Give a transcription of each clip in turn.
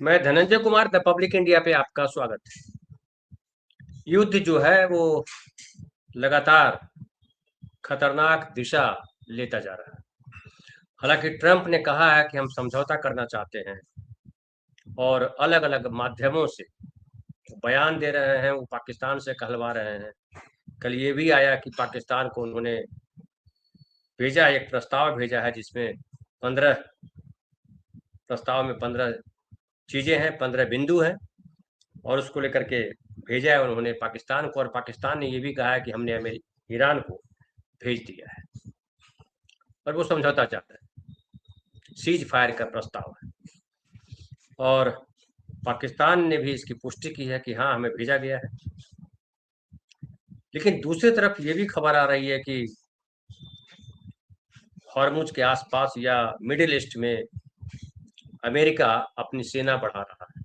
मैं Dhananjay Kumar the public India पे आपका स्वागत है। युद्ध जो है वो लगातार खतरनाक दिशा लेता जा रहा है। हालांकि ट्रंप ने कहा है कि हम समझौता करना चाहते हैं और अलग अलग माध्यमों से बयान दे रहे हैं, वो पाकिस्तान से कहलवा रहे हैं। कल ये भी आया कि पाकिस्तान को उन्होंने भेजा, एक प्रस्ताव भेजा है जिसमें 15 प्रस्ताव में 15 चीजें हैं, 15 बिंदु हैं और उसको लेकर के भेजा है उन्होंने पाकिस्तान को। और पाकिस्तान ने ये भी कहा है कि हमने ईरान को भेज दिया है और वो समझौता चाहता है, सीज फायर का प्रस्ताव है। और पाकिस्तान ने भी इसकी पुष्टि की है कि हाँ, हमें भेजा गया है। लेकिन दूसरी तरफ ये भी खबर आ रही है कि हॉर्मुज के आसपास या मिडिल ईस्ट में अमेरिका अपनी सेना बढ़ा रहा है।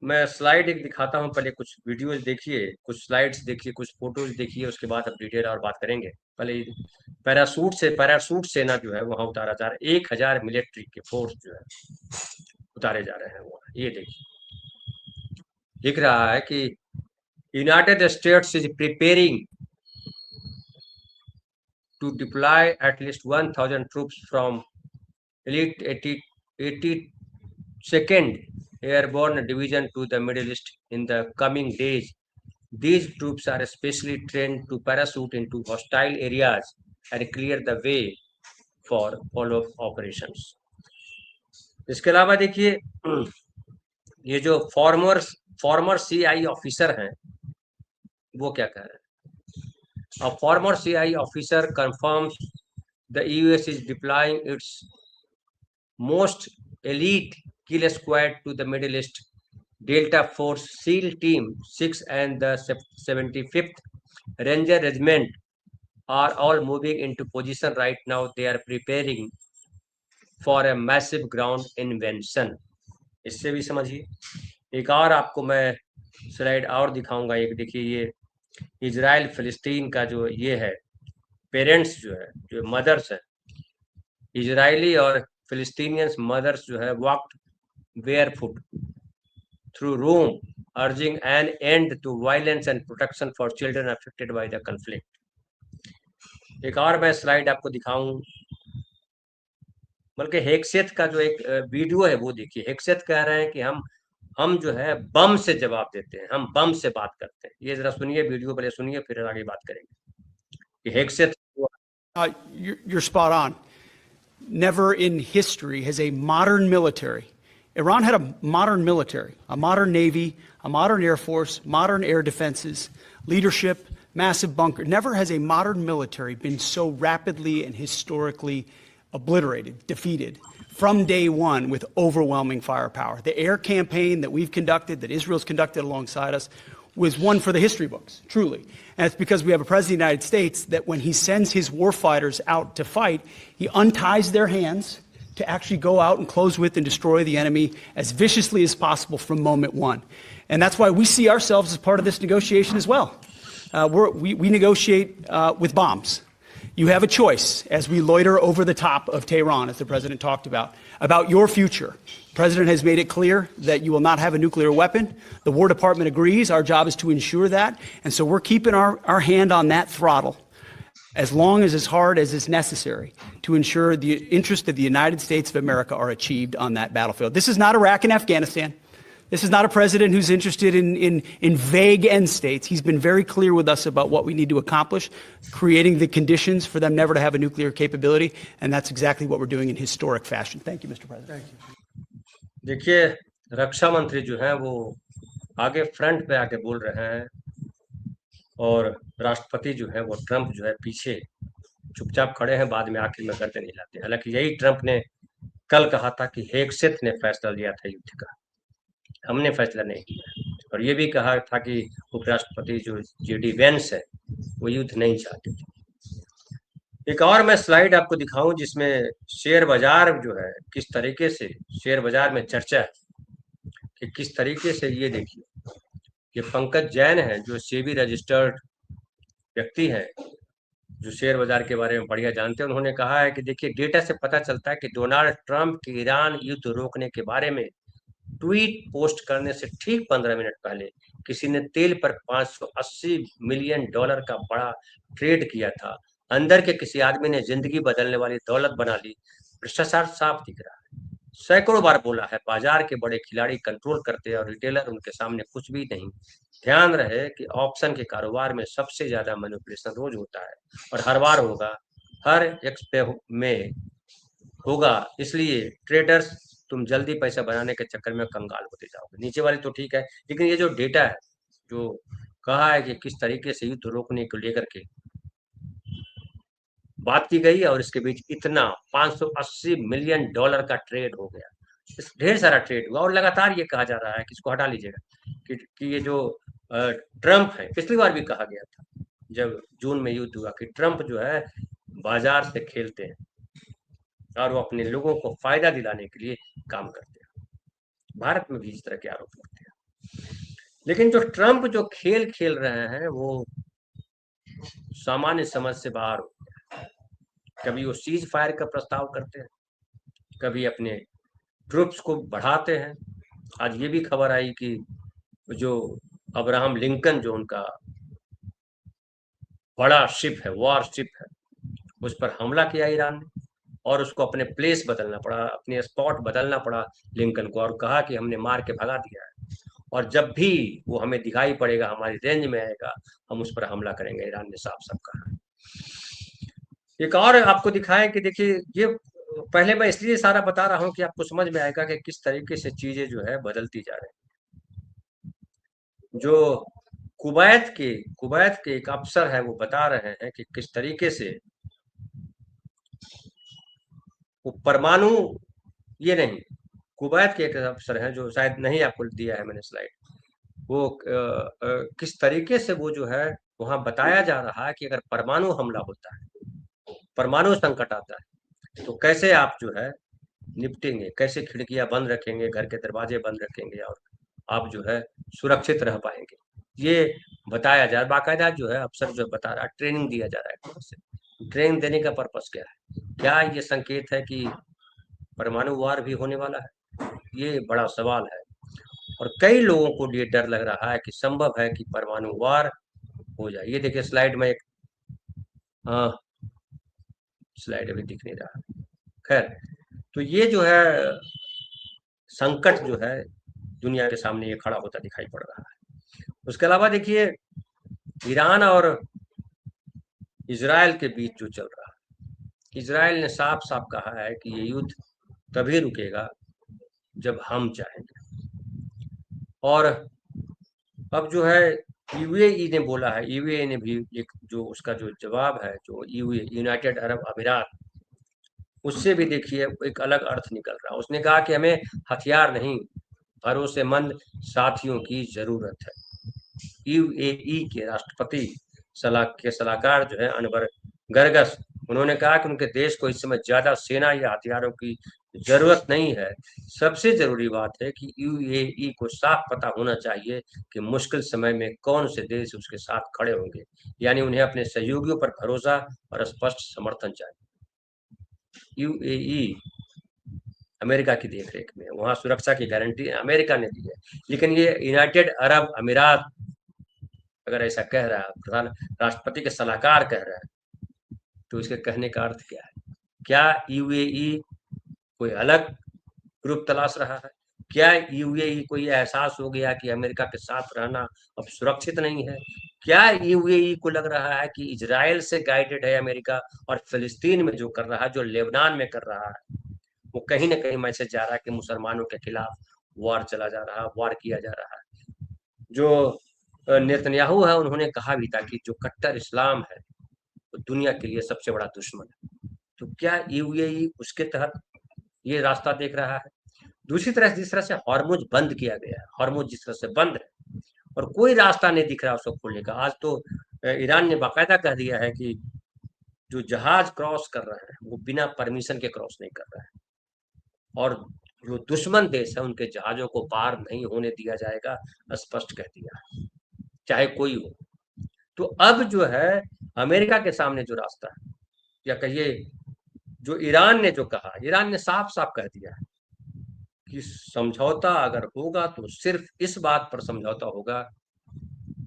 मैं स्लाइड एक दिखाता हूं, पहले कुछ वीडियोज देखिए, कुछ स्लाइड्स देखिए, कुछ फोटोज देखिए, उसके बाद अब डिटेल और बात करेंगे। पहले पैरासूट सेना जो है वहां उतारा जा रहा है। 1000 मिलिट्री के फोर्स जो है उतारे जा रहे हैं वहां। ये देखिए, दिख रहा है कि United states is preparing to deploy at least 1,000 troops from elite 82nd Airborne Division to the Middle East in the coming days. These troops are specially trained to parachute into hostile areas and clear the way for follow-up operations. इसके अलावा देखिए, ये जो farmer CI officer हैं वो क्या कह रहे हैं। A former CI officer confirms the US is deploying its most elite kill squad to the Middle East. Delta Force SEAL Team 6 and the 75th Ranger Regiment are all moving into position right now. They are preparing for a massive ground invasion. इससे भी समझिए। एक और आपको मैं slide और दिखाऊंगा। एक देखिए, ये इजराइल फिलिस्तीन का जो ये है, पेरेंट्स जो है, जो मदर्स है, इजरायली और फिलिस्तीनियंस मदर्स जो है walked barefoot through Rome, urging an end to violence and protection for children affected by the conflict. एक और मैं स्लाइड आपको दिखाऊं, बल्कि हेक्सेथ का जो एक वीडियो है वो देखिए। हेक्सेथ कह रहे हैं कि हम जो है बम से जवाब देते हैं, हम बम से बात करते हैं। ये जरा सुनिए, वीडियो पहले सुनिए, फिर आगे बात करेंगे कि हेक्सेथ। You're spot on. Never in history has a modern military, Iran had a modern military, a modern navy, a modern air force, modern air defenses, leadership, massive bunker. Never has a modern military been so rapidly and historically obliterated, defeated from day one with overwhelming firepower. The air campaign that we've conducted, that Israel's conducted alongside us, was one for the history books, truly. And it's because we have a president of the United States that when he sends his warfighters out to fight, he unties their hands to actually go out and close with and destroy the enemy as viciously as possible from moment one. And that's why we see ourselves as part of this negotiation as well. We negotiate with bombs. You have a choice as we loiter over the top of Tehran, as the president talked about your future. The president has made it clear that you will not have a nuclear weapon. The War Department agrees. Our job is to ensure that. And so we're keeping our hand on that throttle as long as hard as is necessary to ensure the interests of the United States of America are achieved on that battlefield. This is not Iraq and Afghanistan. This is not a president who's interested in vague end states. He's been very clear with us about what we need to accomplish, creating the conditions for them never to have a nuclear capability, and that's exactly what we're doing in historic fashion. Thank you, Mr. President. Thank you. देखिए, रक्षा मंत्री जो है वो आगे front पे आके बोल रहे हैं और राष्ट्रपति जो है वो ट्रंप जो है पीछे चुपचाप खड़े हैं, बाद में आखिर में गर्दन हिलाते हैं। हालांकि यही ट्रंप ने कल कहा था कि हेक्सेथ ने फैसला लिया था युद्ध का, हमने फैसला नहीं किया। और ये भी कहा था कि उपराष्ट्रपति जो जेडी वेंस है वो युद्ध नहीं चाहते थे। एक और मैं स्लाइड आपको दिखाऊं जिसमें शेयर बाजार जो है किस तरीके से, शेयर बाजार में चर्चा है कि किस तरीके से। ये देखिए, ये पंकज जैन है जो सेबी रजिस्टर्ड व्यक्ति है, जो शेयर बाजार के बारे में बढ़िया जानते हैं, उन्होंने कहा है कि देखिए, डेटा से पता चलता है कि डोनाल्ड ट्रंप के ईरान युद्ध रोकने के बारे में ट्वीट पोस्ट करने से ठीक 15 मिनट पहले किसी ने तेल पर 580 मिलियन डॉलर का बड़ा ट्रेड किया था। अंदर के किसी आदमी ने जिंदगी बदलने वाली दौलत बना ली। भ्रष्टाचार साफ दिख रहा है। सैकड़ों बार बोला है, बाजार के बड़े खिलाड़ी कंट्रोल करते हैं और रिटेलर उनके सामने कुछ भी नहीं। ध्यान रहे कि ऑप्शन के कारोबार में सबसे ज्यादा मैनिपुलेशन रोज होता है और हर बार होगा, हर एक्सपे में होगा। इसलिए ट्रेडर्स, तुम जल्दी पैसा बनाने के चक्कर में कंगाल होते जाओगे। नीचे वाली तो ठीक है, लेकिन ये जो डेटा है, जो कहा है कि किस तरीके से युद्ध रोकने को लेकर के बात की गई और इसके बीच इतना 580 मिलियन डॉलर का ट्रेड हो गया। ढेर सारा ट्रेड हुआ और लगातार ये कहा जा रहा है कि इसको हटा लीजिएगा कि ये जो ट्रंप है, पिछली बार भी कहा गया था जब जून में युद्ध हुआ कि ट्रंप जो है बाजार से खेलते हैं और वो अपने लोगों को फायदा दिलाने के लिए काम करते हैं। भारत में भी इस तरह के आरोप लगते हैं। लेकिन जो ट्रंप जो खेल खेल रहे हैं वो सामान्य समझ से बाहर हो गया। कभी वो सीज फायर का प्रस्ताव करते हैं, कभी अपने ट्रुप्स को बढ़ाते हैं। आज ये भी खबर आई कि जो अब्राहम लिंकन, जो उनका बड़ा शिप है, वॉर शिप है, उस पर हमला किया ईरान ने और उसको अपने प्लेस बदलना पड़ा, अपने स्पॉट बदलना पड़ा लिंकन को, और कहा कि हमने मार के भगा दिया है और जब भी वो हमें दिखाई पड़ेगा, हमारी रेंज में आएगा, हम उस पर हमला करेंगे। ईरान ने साफ साफ कहा। एक और आपको दिखाएं कि देखिए, ये पहले मैं इसलिए सारा बता रहा हूं कि आपको समझ में आएगा कि किस तरीके से चीजें जो है बदलती जा रही हैं। जो कुवैत के एक अफसर है, वो बता रहे हैं कि किस तरीके से वो परमाणु, ये नहीं, कुवैत के एक अफसर हैं, जो शायद नहीं आपको दिया है मैंने स्लाइड, वो किस तरीके से वो जो है वहां बताया जा रहा है कि अगर परमाणु हमला होता है, परमाणु संकट आता है, तो कैसे आप जो है निपटेंगे, कैसे खिड़कियां बंद रखेंगे, घर के दरवाजे बंद रखेंगे और आप जो है सुरक्षित रह पाएंगे। ये बताया जा रहा, बाकायदा जो है अफसर जो बता रहा है, ट्रेनिंग दिया जा रहा है कौन से। ट्रेनिंग देने का पर्पस क्या है? क्या ये संकेत है कि परमाणु वार भी होने वाला है? ये बड़ा सवाल है और कई लोगों को ये डर लग रहा है कि संभव है कि परमाणु वार हो जाए। ये देखिए स्लाइड में एक, हाँ, स्लाइड अभी दिख नहीं रहा, खैर। तो ये जो है संकट जो है दुनिया के सामने ये खड़ा होता दिखाई पड़ रहा है। उसके अलावा देखिए, ईरान और इजराइल के बीच जो चल रहा है, इजराइल ने साफ साफ कहा है कि ये युद्ध तभी रुकेगा जब हम चाहेंगे। और अब जो है यूएई ने बोला है, यूएई ने भी एक जो उसका जो जवाब है, जो यूनाइटेड अरब अमीरात, उससे भी देखिए एक अलग अर्थ निकल रहा है। उसने कहा कि हमें हथियार नहीं, भरोसेमंद साथियों की जरूरत है। यूएई के राष्ट्रपति सलाहकार जो है अनवर गर्गस, उन्होंने कहा कि उनके देश को इस समय ज्यादा सेना या हथियारों की जरूरत नहीं है। सबसे जरूरी बात है कि यूएई को साफ पता होना चाहिए कि मुश्किल समय में कौन से देश उसके साथ खड़े होंगे, यानी उन्हें अपने सहयोगियों पर भरोसा और स्पष्ट समर्थन चाहिए। यूएई अमेरिका की देखरेख में, वहां सुरक्षा की गारंटी अमेरिका ने दी है, लेकिन ये यूनाइटेड अरब अमीरात अगर ऐसा कह रहा है, प्रधान राष्ट्रपति के सलाहकार कह रहा है, तो इसके कहने का अर्थ क्या है? क्या यूएई कोई अलग ग्रुप तलाश रहा है? क्या यूएई को ये एहसास हो गया कि अमेरिका के साथ रहना अब सुरक्षित नहीं है? क्या यूएई को लग रहा है कि इजराइल से गाइडेड है अमेरिका और फिलिस्तीन में जो कर रहा है, जो लेबनान में कर रहा है, वो कहीं ना कहीं मैसेज जा रहा है कि मुसलमानों के खिलाफ वार चला जा रहा है, वार किया जा रहा है। जो नेतन्याहू है, उन्होंने कहा भी था कि जो कट्टर इस्लाम है वो दुनिया के लिए सबसे बड़ा दुश्मन है। तो क्या यूएई उसके तहत ये रास्ता देख रहा है? दूसरी तरह जिस तरह से हॉर्मुज बंद किया गया है, हॉर्मुज जिस तरह से बंद है और कोई रास्ता नहीं दिख रहा उसको खोलने का। आज तो ईरान ने बाकायदा कह दिया है कि जो जहाज क्रॉस कर रहे हैं वो बिना परमिशन के क्रॉस नहीं कर रहे हैं और जो दुश्मन देश है उनके जहाजों को पार नहीं होने दिया जाएगा, स्पष्ट कह दिया है, चाहे कोई हो। तो अब जो है अमेरिका के सामने जो रास्ता है, या कहिए जो ईरान ने जो कहा, ईरान ने साफ साफ कह दिया है कि समझौता अगर होगा तो सिर्फ इस बात पर समझौता होगा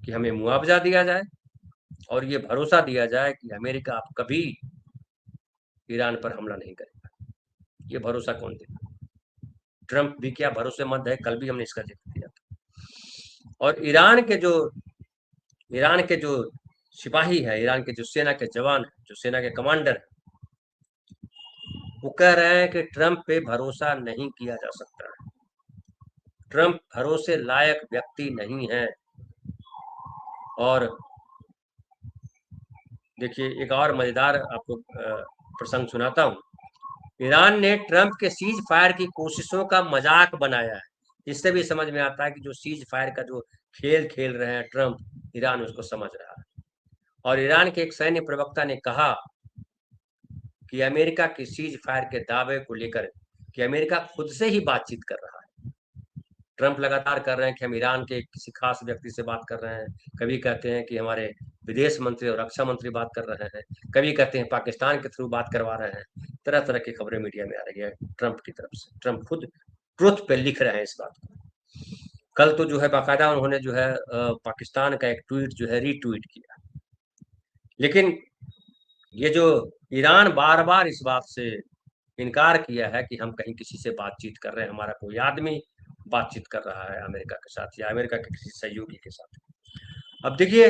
कि हमें मुआवजा दिया जाए और ये भरोसा दिया जाए कि अमेरिका अब कभी ईरान पर हमला नहीं करेगा। ये भरोसा कौन देगा? ट्रंप भी क्या भरोसेमंद है? कल भी हमने इसका जिक्र किया था। और ईरान के जो सिपाही है, ईरान के जो सेना के जवान है, जो सेना के कमांडर है, वो कह रहे हैं कि ट्रंप पे भरोसा नहीं किया जा सकता है, ट्रंप भरोसे लायक व्यक्ति नहीं है। और देखिए एक और मजेदार आपको प्रसंग सुनाता हूँ। ईरान ने ट्रंप के सीज फायर की कोशिशों का मजाक बनाया है। इससे भी समझ में आता है कि जो सीज फायर का जो खेल खेल रहे हैं ट्रंप, ईरान उसको समझ रहा है। और ईरान के एक सैन्य प्रवक्ता ने कहा कि अमेरिका की सीज फायर के दावे को लेकर कि अमेरिका खुद से ही बातचीत कर रहा है। ट्रंप लगातार कर रहे हैं कि हम ईरान के किसी खास व्यक्ति से बात कर रहे हैं, कभी कहते हैं कि हमारे विदेश मंत्री और रक्षा मंत्री बात कर रहे हैं, कभी कहते हैं पाकिस्तान के थ्रू बात करवा रहे हैं। तरह तरह की खबरें मीडिया में आ रही है ट्रंप की तरफ से। ट्रंप खुद ट्रुथ पे लिख रहे हैं इस बात को। कल तो जो है बाकायदा उन्होंने जो है पाकिस्तान का एक ट्वीट जो है रीट्वीट किया। लेकिन ये जो ईरान बार बार इस बात से इनकार किया है कि हम कहीं किसी से बातचीत कर रहे हैं, हमारा कोई आदमी बातचीत कर रहा है अमेरिका के साथ या अमेरिका के किसी सहयोगी के साथ। अब देखिए,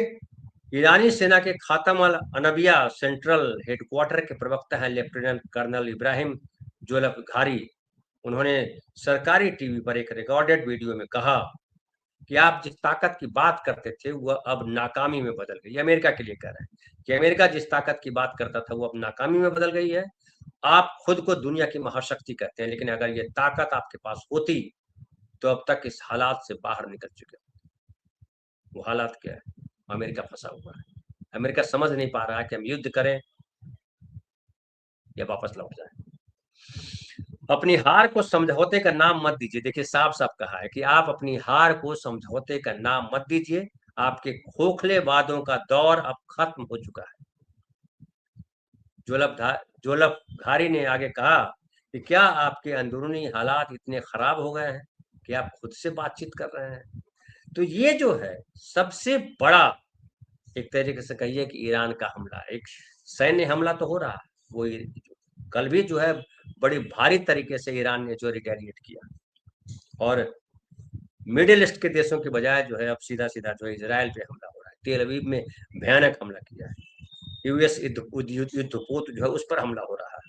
ईरानी सेना के खातम अल अनबिया सेंट्रल हेडक्वार्टर के प्रवक्ता हैं लेफ्टिनेंट कर्नल इब्राहिम जोल्फघारी। उन्होंने सरकारी टीवी पर एक रिकॉर्डेड वीडियो में कहा कि आप जिस ताकत की बात करते थे वह अब नाकामी में बदल गई। अमेरिका के लिए कह रहे हैं कि अमेरिका जिस ताकत की बात करता था वो अब नाकामी में बदल गई है। आप खुद को दुनिया की महाशक्ति कहते हैं, लेकिन अगर ये ताकत आपके पास होती तो अब तक इस हालात से बाहर निकल चुके। वो हालात क्या है? अमेरिका फंसा हुआ है। अमेरिका समझ नहीं पा रहा है कि हम युद्ध करें या वापस लौट जाए। अपनी हार को समझौते का नाम मत दीजिए। देखिए साफ साफ कहा है कि आप अपनी हार को समझौते का नाम मत दीजिए। आपके खोखले वादों का दौर अब खत्म हो चुका है। जोल्फघारी ने आगे कहा कि क्या आपके अंदरूनी हालात इतने खराब हो गए हैं कि आप खुद से बातचीत कर रहे हैं? तो ये जो है सबसे बड़ा, एक तरीके से कहिए कि ईरान का हमला, एक सैन्य हमला तो हो रहा है, वो कल भी जो है बड़ी भारी तरीके से ईरान ने जो रिटेलिएट किया। और मिडिल ईस्ट के देशों के बजाय जो है अब सीधा सीधा जो है इजराइल पे हमला हो रहा है। तेल अवीव में भयानक हमला किया है। यूएस युद्धपोत जो है उस पर हमला हो रहा है।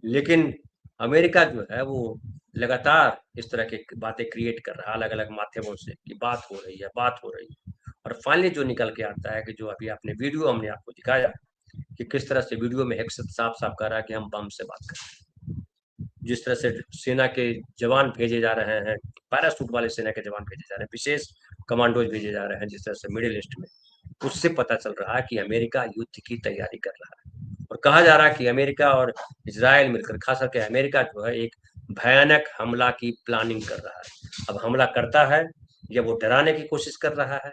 लेकिन अमेरिका जो है वो लगातार इस तरह की बातें क्रिएट कर रहा है अलग अलग माध्यमों से कि बात हो रही है, बात हो रही है। और फाइनली जो निकल के आता है कि जो अभी आपने वीडियो हमने आपको दिखाया कि किस तरह से वीडियो में हेक्सत साफ साफ कर रहा है कि हम बम से बात कर रहे हैं। जिस तरह से सेना के जवान भेजे जा रहे हैं, पैरासूट वाले सेना के जवान भेजे जा रहे हैं, विशेष कमांडोज भेजे जा रहे हैं जिस तरह से मिडिल ईस्ट में, उससे पता चल रहा है कि अमेरिका युद्ध की तैयारी कर रहा है। और कहा जा रहा है कि अमेरिका और इजराइल मिलकर, खास करके अमेरिका जो है एक भयानक हमला की प्लानिंग कर रहा है। अब हमला करता है या वो डराने की कोशिश कर रहा है,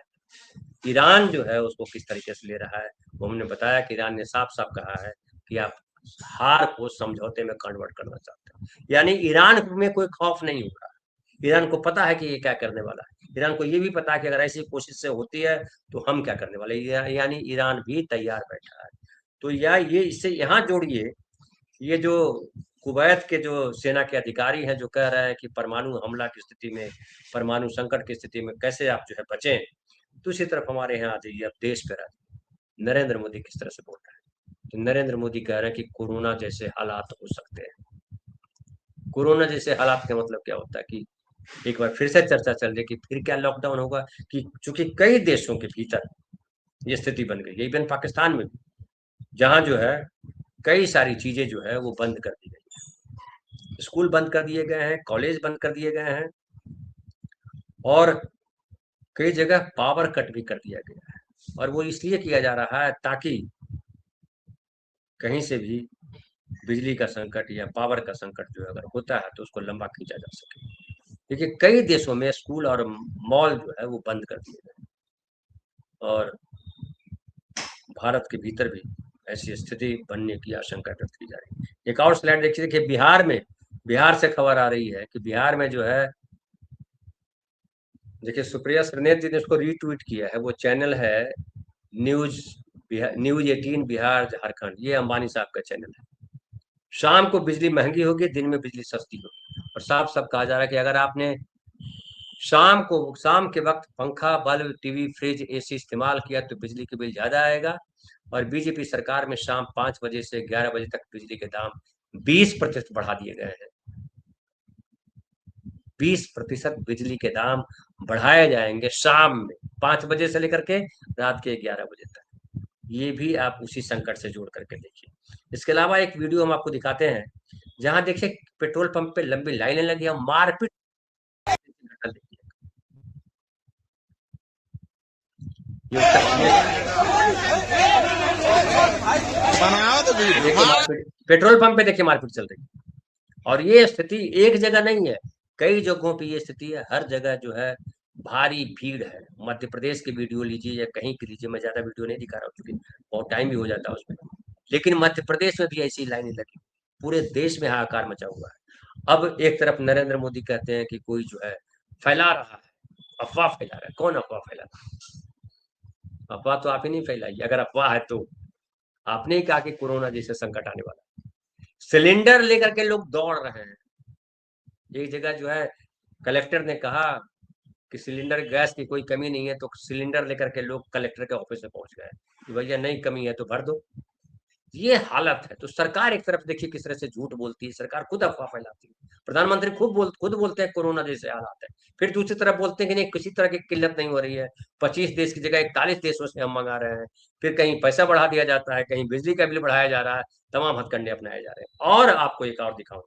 ईरान जो है उसको किस तरीके से ले रहा है, वो हमने बताया कि ईरान ने साफ साफ कहा है कि आप हार को समझौते में कन्वर्ट करना चाहते हैं। यानी ईरान में कोई खौफ नहीं हो रहा। ईरान को पता है कि ये क्या करने वाला है। ईरान को ये भी पता है कि अगर ऐसी कोशिश से होती है तो हम क्या करने वाले। यानी ईरान भी तैयार बैठा है। तो या ये इससे यहाँ जोड़िए, ये जो कुवैत के जो सेना के अधिकारी हैं जो कह रहे हैं कि परमाणु हमला की स्थिति में, परमाणु संकट की स्थिति में कैसे आप जो है बचें। दूसरी तरफ हमारे यहाँ आ जाइए, अब देश पे राज नरेंद्र मोदी किस तरह से बोल रहे हैं। तो नरेंद्र मोदी कह रहे हैं कि कोरोना जैसे हालात हो सकते हैं। कोरोना जैसे हालात का मतलब क्या होता है कि एक बार फिर से चर्चा चल रही कि फिर क्या लॉकडाउन होगा, कि चूंकि कई देशों के भीतर ये स्थिति बन गई है, इवन पाकिस्तान में भी, जहां जो है कई सारी चीजें जो है वो बंद कर दी गई है। स्कूल बंद कर दिए गए हैं, कॉलेज बंद कर दिए गए हैं, और कई जगह पावर कट भी कर दिया गया है। और वो इसलिए किया जा रहा है ताकि कहीं से भी बिजली का संकट या पावर का संकट जो अगर होता है तो उसको लंबा खींचा जा सके। देखिए कई देशों में स्कूल और मॉल जो है वो बंद कर दिए गए, और भारत के भीतर भी ऐसी स्थिति बनने की आशंका व्यक्त की जा रही है। एक और स्लाइड देखिए, बिहार से खबर आ रही है कि बिहार में जो है, देखिए सुप्रिया श्रीनेत जी ने उसको रीट्वीट किया है, वो चैनल है न्यूज न्यूज 18 बिहार झारखंड, ये अंबानी साहब का चैनल है। शाम को बिजली महंगी होगी, दिन में बिजली सस्ती होगी, और साफ साफ कहा जा रहा है कि अगर आपने शाम के वक्त पंखा, बल्ब, टीवी, फ्रिज, एसी इस्तेमाल किया तो बिजली के बिल ज्यादा आएगा। और बीजेपी सरकार में शाम 5 बजे से 11 बजे तक बिजली के दाम 20% बढ़ा दिए गए हैं। 20% बिजली के दाम बढ़ाए जाएंगे शाम में 5 बजे से लेकर के रात के 11 बजे तक। ये भी आप उसी संकट से जोड़ करके देखिए। इसके अलावा एक वीडियो हम आपको दिखाते हैं, जहां देखिए पेट्रोल पंप पे लंबी लाइनें लगी हैं, मारपीट। पेट्रोल पंप पे देखिए मारपीट चल रही है। और ये स्थिति एक जगह नहीं है, कई जगहों पे ये स्थिति है। हर जगह जो है भारी भीड़ है। मध्य प्रदेश की वीडियो लीजिए या कहीं की लीजिए, मैं ज्यादा वीडियो नहीं दिखा रहा हूँ क्योंकि बहुत टाइम भी हो जाता है उसमें, लेकिन मध्य प्रदेश में भी ऐसी लाइनें लगी, पूरे देश में हाहाकार मचा हुआ है। अब एक तरफ नरेंद्र मोदी कहते हैं कि कोई जो है फैला रहा है, अफवाह फैला रहा है। कौन अफवाह फैला रहा है? अफवाह तो आप ही नहीं फैलाई। अगर अफवाह है तो आपने ही कहा कि कोरोना जैसे संकट आने वाला है। सिलेंडर लेकर के लोग दौड़ रहे हैं। एक जगह जो है कलेक्टर ने कहा कि सिलेंडर गैस की कोई कमी नहीं है, तो सिलेंडर लेकर के लोग कलेक्टर के ऑफिस में पहुंच गए कि भैया नहीं कमी है तो भर दो। ये हालत है। तो सरकार एक तरफ देखिए किस तरह से झूठ बोलती है, सरकार खुद अफवाह फैलाती है। प्रधानमंत्री खुद बोलते हैं कोरोना जैसे हालात है, फिर दूसरी तरफ बोलते हैं कि नहीं किसी तरह की किल्लत नहीं हो रही है, 25 देश की जगह 41 देशों से हम मंगा रहे हैं। फिर कहीं पैसा बढ़ा दिया जाता है, कहीं बिजली का बिल बढ़ाया जा रहा है, तमाम हथकंडे अपनाए जा रहे हैं। और आपको एक और दिखाऊं,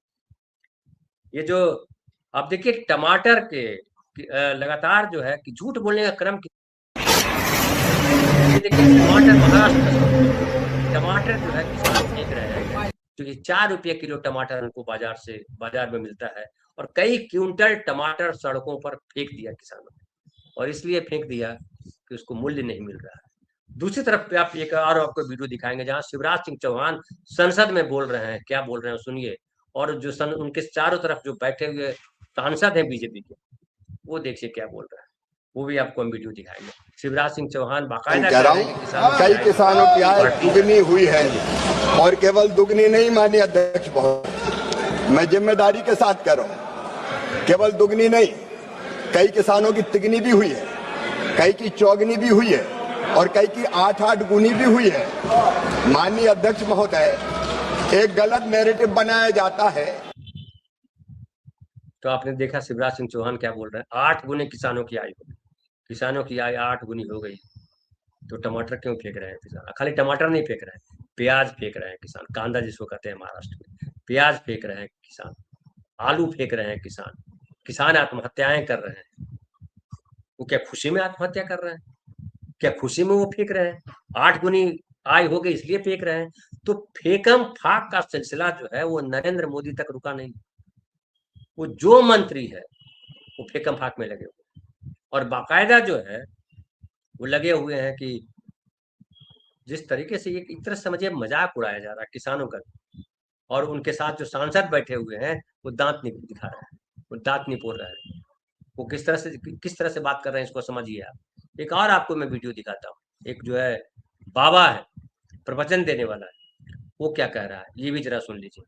ये जो आप देखिए टमाटर के लगातार जो है कि झूठ बोलने का क्रम ये देखिए टमाटर महाराष्ट्र का टमाटर जो है किसान फेंक रहे हैं, क्योंकि 4 रुपये किलो टमाटर उनको बाजार में मिलता है, और कई क्विंटल टमाटर सड़कों पर फेंक दिया किसानों ने, और इसलिए फेंक दिया कि उसको मूल्य नहीं मिल रहा है। दूसरी तरफ पे आप एक और आपको वीडियो दिखाएंगे जहां शिवराज सिंह चौहान संसद में बोल रहे हैं, क्या बोल रहे हैं सुनिए। और जो उनके चारों तरफ जो बैठे हुए सांसद हैं बीजेपी के, वो देखिए क्या बोल रहे हैं, वो भी आपको हम वीडियो दिखाएंगे। शिवराज सिंह चौहान बाकायदा कह रहा हूँ कई किसानों की आय दुगनी हुई है, और केवल दुगनी नहीं माननीय अध्यक्ष, बहुत मैं जिम्मेदारी के साथ कह रहा हूँ, केवल दुगनी नहीं, कई किसानों की तिगनी भी हुई है, कई की चौगनी भी हुई है, और कई की 8-8 गुनी भी हुई है। माननीय अध्यक्ष महोदय, एक गलत नैरेटिव बनाया जाता है। तो आपने देखा शिवराज सिंह चौहान क्या बोल रहे हैं, 8 गुने किसानों की आय हो गई, किसानों की आय 8 गुनी हो गई, तो टमाटर क्यों फेंक रहे हैं किसान? खाली टमाटर नहीं फेंक रहे हैं, प्याज फेंक रहे हैं किसान, कांदा जिसको कहते हैं महाराष्ट्र में, प्याज फेंक रहे हैं किसान, आलू फेंक रहे हैं किसान। किसान आत्महत्याएं कर रहे हैं। वो क्या खुशी में आत्महत्या कर रहे हैं? क्या खुशी में वो फेंक रहे हैं? 8 गुनी आय हो गई इसलिए फेंक रहे हैं। तो फेकम फाक का सिलसिला जो है वो नरेंद्र मोदी तक रुका नहीं। वो जो मंत्री है वो फेकम फाक में लगे हुए, और बाकायदा जो है वो लगे हुए हैं कि जिस तरीके से एक तरह समझिए मजाक उड़ाया जा रहा है किसानों का, और उनके साथ जो सांसद बैठे हुए हैं वो दांत नहीं दिखा रहे हैं, वो दांत नहीं पोड़ रहे हैं। वो किस तरह से बात कर रहे हैं इसको समझिए आप। एक और आपको मैं वीडियो दिखाता हूँ। एक जो है बाबा है, प्रवचन देने वाला है, वो क्या कह रहा है ये भी जरा सुन लीजिए।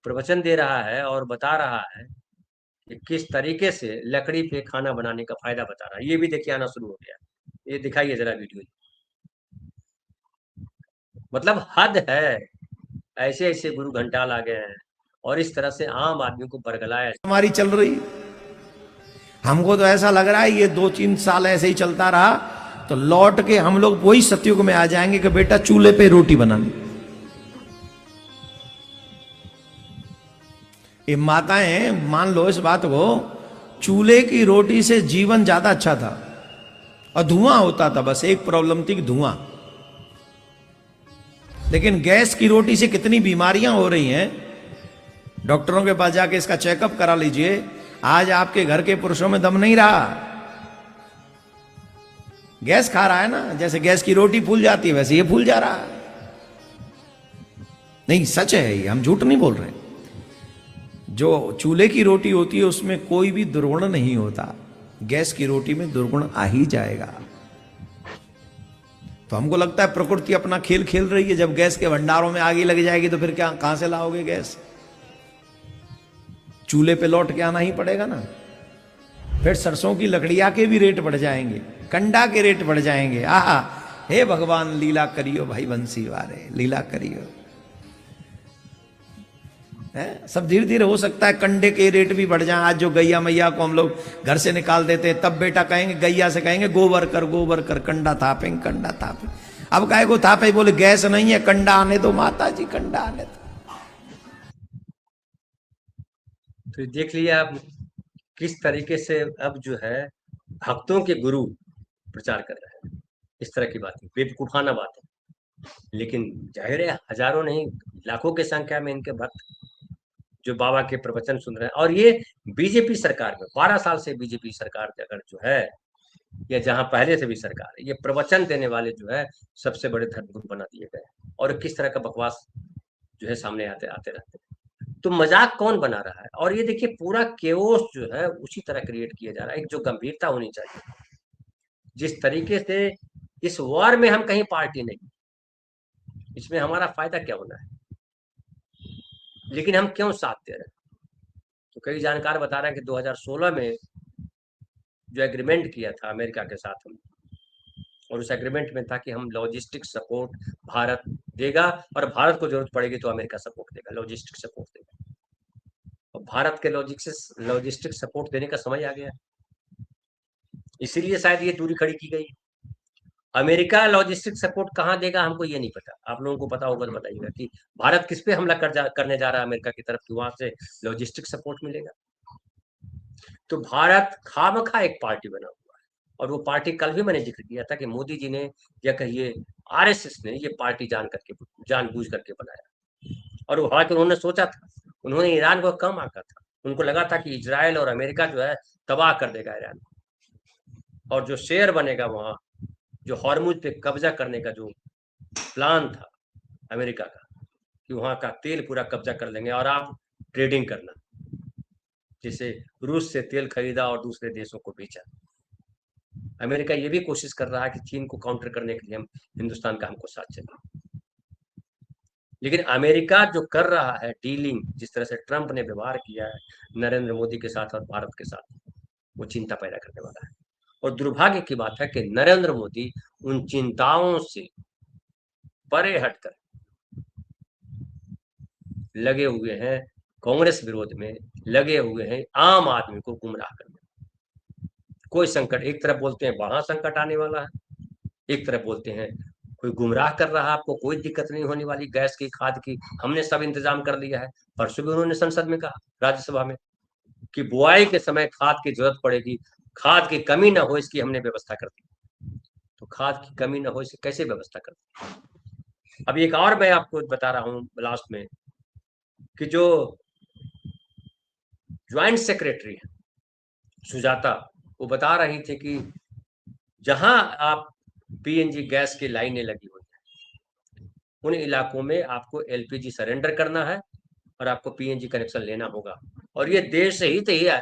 प्रवचन दे रहा है और बता रहा है कि किस तरीके से लकड़ी पे खाना बनाने का फायदा बता रहा है। ये भी देखिए आना शुरू हो गया, ये दिखाइए जरा वीडियो। मतलब हद है, ऐसे ऐसे गुरु घंटाल आ गए हैं, और इस तरह से आम आदमी को बरगलाया। हमारी चल रही, हमको तो ऐसा लग रहा है ये 2-3 साल ऐसे ही चलता रहा तो लौट के हम लोग वही सतयुग में आ जाएंगे कि बेटा चूल्हे पे रोटी बनानी। ये माताएं मान लो इस बात को, चूल्हे की रोटी से जीवन ज्यादा अच्छा था, और धुआं होता था, बस एक प्रॉब्लम थी धुआं। लेकिन गैस की रोटी से कितनी बीमारियां हो रही हैं, डॉक्टरों के पास जाके इसका चेकअप करा लीजिए। आज आपके घर के पुरुषों में दम नहीं रहा, गैस खा रहा है ना, जैसे गैस की रोटी फूल जाती है वैसे ये फूल जा रहा है। नहीं, सच है ये, हम झूठ नहीं बोल रहे। जो चूल्हे की रोटी होती है उसमें कोई भी दुर्गुण नहीं होता, गैस की रोटी में दुर्गुण आ ही जाएगा। तो हमको लगता है प्रकृति अपना खेल खेल रही है, जब गैस के भंडारों में आग लग जाएगी तो फिर क्या, कहां से लाओगे गैस? चूल्हे पे लौट के आना ही पड़ेगा ना। फिर सरसों की लकड़ियां के भी रेट बढ़ जाएंगे, कंडा के रेट बढ़ जाएंगे। आहा, हे भगवान लीला करियो भाई बंसी वाले, लीला करियो। है सब धीरे धीरे हो सकता है कंडे के रेट भी बढ़ जाए। आज जो गैया मैया को हम लोग घर से निकाल देते हैं, तब बेटा कहेंगे, गैया से कहेंगे गोबर कर, कंडा थापेंगे, कंडा थापे। अब काहे को थापे? बोले गैस नहीं है, कंडा आने दो माता जी, कंडा आने दो। तो देख लिया आप किस तरीके से अब जो है भक्तों के गुरु प्रचार कर रहे हैं। इस तरह की बातें बेवकूफाना बात है, लेकिन जाहिर है हजारों नहीं लाखों की संख्या में इनके भक्त जो बाबा के प्रवचन सुन रहे हैं। और ये बीजेपी सरकार में 12 साल से बीजेपी सरकार अगर जो है, या जहां पहले से भी सरकार है, ये प्रवचन देने वाले जो है सबसे बड़े धर्मगुरु बना दिए गए। और किस तरह का बकवास जो है सामने आते आते रहते हैं। तो मजाक कौन बना रहा है? और ये देखिए पूरा केओस जो है उसी तरह क्रिएट किया जा रहा है। एक जो गंभीरता होनी चाहिए, जिस तरीके से इस वॉर में हम कहीं पार्टी नहीं, इसमें हमारा फायदा क्या होना है, लेकिन हम क्यों साथ दे रहे हैं? तो कई जानकार बता रहे हैं कि 2016 में जो एग्रीमेंट किया था अमेरिका के साथ हम, और उस एग्रीमेंट में था कि हम लॉजिस्टिक सपोर्ट भारत देगा, और भारत को जरूरत पड़ेगी तो अमेरिका सपोर्ट देगा, लॉजिस्टिक सपोर्ट देगा। और भारत के लॉजिस्टिक सपोर्ट देने का समय आ गया, इसीलिए शायद ये दूरी खड़ी की गई। अमेरिका लॉजिस्टिक सपोर्ट कहाँ देगा हमको ये नहीं पता, आप लोगों को पता होगा तो बताइएगा कि भारत किस पे हमला करने जा रहा है अमेरिका की तरफ, कि वहां से लॉजिस्टिक सपोर्ट मिलेगा। तो भारत खामखा एक पार्टी बना हुआ है, और वो पार्टी कल भी मैंने जिक्र किया था कि मोदी जी ने या कहिए आरएसएस ने ये पार्टी जानबूझ करके बनाया। और वो हालांकि उन्होंने सोचा था, उन्होंने ईरान को कम आंका था, उनको लगा था कि इजराइल और अमेरिका जो है तबाह कर देगा ईरान को, और जो शेयर बनेगा वहां, जो हॉर्मुज पे कब्जा करने का जो प्लान था अमेरिका का, कि वहां का तेल पूरा कब्जा कर लेंगे और आप ट्रेडिंग करना, जैसे रूस से तेल खरीदा और दूसरे देशों को बेचा। अमेरिका ये भी कोशिश कर रहा है कि चीन को काउंटर करने के लिए हम हिंदुस्तान का हमको साथ चले। लेकिन अमेरिका जो कर रहा है डीलिंग, जिस तरह से ट्रंप ने व्यवहार किया है नरेंद्र मोदी के साथ और भारत के साथ, वो चिंता पैदा करने वाला है। और दुर्भाग्य की बात है कि नरेंद्र मोदी उन चिंताओं से परे हटकर लगे हुए हैं कांग्रेस विरोध में, लगे हुए हैं आम आदमी को गुमराह करने। कोई संकट, एक तरफ बोलते हैं वहां संकट आने वाला है, एक तरफ बोलते हैं कोई गुमराह कर रहा है, आपको कोई दिक्कत नहीं होने वाली, गैस की, खाद की, हमने सब इंतजाम कर लिया है। परसों भी उन्होंने संसद में कहा, राज्यसभा में, कि बुआई के समय खाद की जरूरत पड़ेगी, खाद की कमी ना हो इसकी हमने व्यवस्था कर दी। तो खाद की कमी ना हो इसे कैसे व्यवस्था कर दी? अब एक और मैं आपको बता रहा हूं लास्ट में, कि जो ज्वाइंट सेक्रेटरी है सुजाता, वो बता रही थी कि जहां आप पीएनजी गैस की लाइनें लगी हुई हैं, उन इलाकों में आपको एलपीजी सरेंडर करना है और आपको पीएनजी कनेक्शन लेना होगा। और ये देश हित ही है,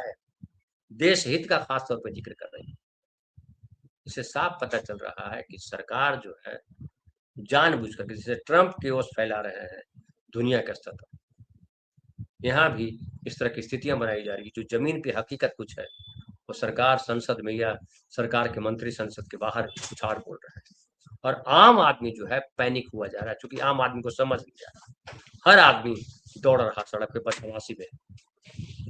देश हित का खास तौर पर जिक्र कर रही है। इससे साफ पता चल रहा है कि सरकार जो है जानबूझकर, जैसे ट्रंप की ओर फैला रहे हैं दुनिया के स्तर पर, यहाँ भी इस तरह की स्थितियां बनाई जा रही है। जो जमीन पे हकीकत कुछ है, वो सरकार संसद में या सरकार के मंत्री संसद के बाहर कुछ और बोल रहे हैं, और आम आदमी जो है पैनिक हुआ जा रहा है, क्योंकि आम आदमी को समझ नहीं आ रहा। हर आदमी दौड़ रहा सड़क पे बदमाशी में,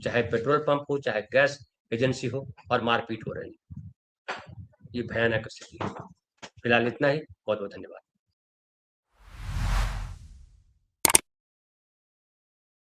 चाहे पेट्रोल पंप हो, चाहे गैस एजेंसी हो, और मारपीट हो रही है। ये भयानक स्थिति है। फिलहाल इतना ही, बहुत बहुत धन्यवाद।